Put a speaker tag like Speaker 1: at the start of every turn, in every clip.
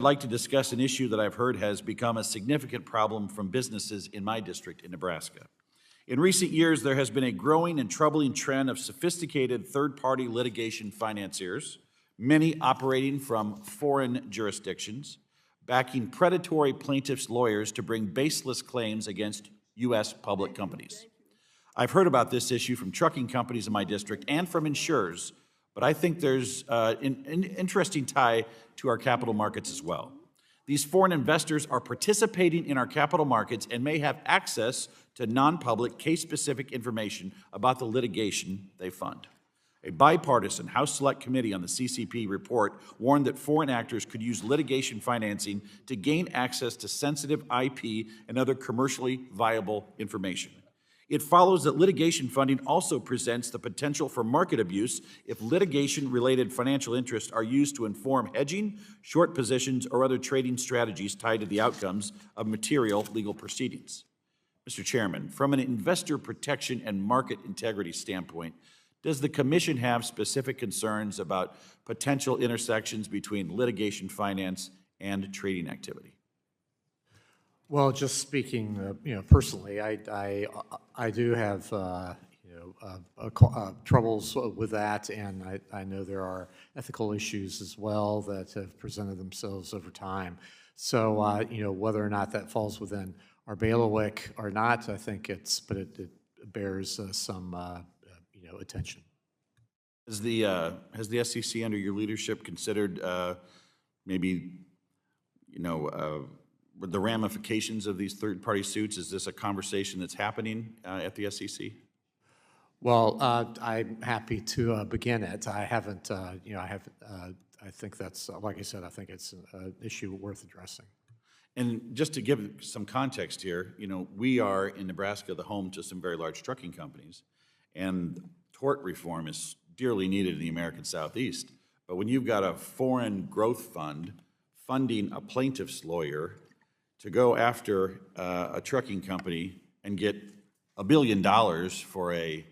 Speaker 1: I'd like to discuss an issue that I've heard has become a significant problem from businesses in my district in Nebraska. In recent years, there has been a growing and troubling trend of sophisticated third-party litigation financiers, many operating from foreign jurisdictions, backing predatory plaintiffs' lawyers to bring baseless claims against U.S. public companies. I've heard about this issue from trucking companies in my district and from insurers, but I think there's an interesting tie to our capital markets as well. These foreign investors are participating in our capital markets and may have access to non-public, case-specific information about the litigation they fund. A bipartisan House Select Committee on the CCP report warned that foreign actors could use litigation financing to gain access to sensitive IP and other commercially viable information. It follows that litigation funding also presents the potential for market abuse if litigation-related financial interests are used to inform hedging, short positions, or other trading strategies tied to the outcomes of material legal proceedings. Mr. Chairman, from an investor protection and market integrity standpoint, does the Commission have specific concerns about potential intersections between litigation finance and trading activity?
Speaker 2: Well, just speaking, personally, I do have troubles with that, and I know there are ethical issues as well that have presented themselves over time. So, whether or not that falls within our bailiwick or not, I think it bears some attention.
Speaker 1: Has the SEC under your leadership considered maybe the ramifications of these third-party suits? Is this a conversation that's happening at the SEC?
Speaker 2: Well, I'm happy to begin it. I haven't, I think that's, like I said, I think it's an issue worth addressing.
Speaker 1: And just to give some context here, we are in Nebraska the home to some very large trucking companies, and tort reform is dearly needed in the American Southeast. But when you've got a foreign growth fund funding a plaintiff's lawyer to go after a trucking company and get $1 billion for a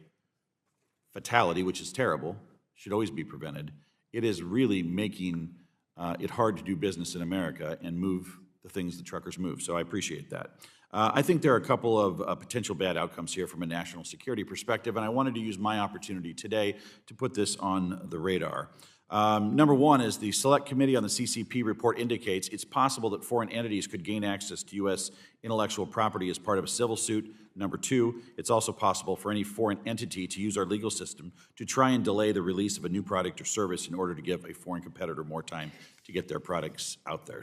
Speaker 1: fatality, which is terrible, should always be prevented, it is really making it hard to do business in America and move the things the truckers move. So I appreciate that. I think there are a couple of potential bad outcomes here from a national security perspective, and I wanted to use my opportunity today to put this on the radar. Number one is the Select Committee on the CCP report indicates it's possible that foreign entities could gain access to U.S. intellectual property as part of a civil suit. Number two, it's also possible for any foreign entity to use our legal system to try and delay the release of a new product or service in order to give a foreign competitor more time to get their products out there.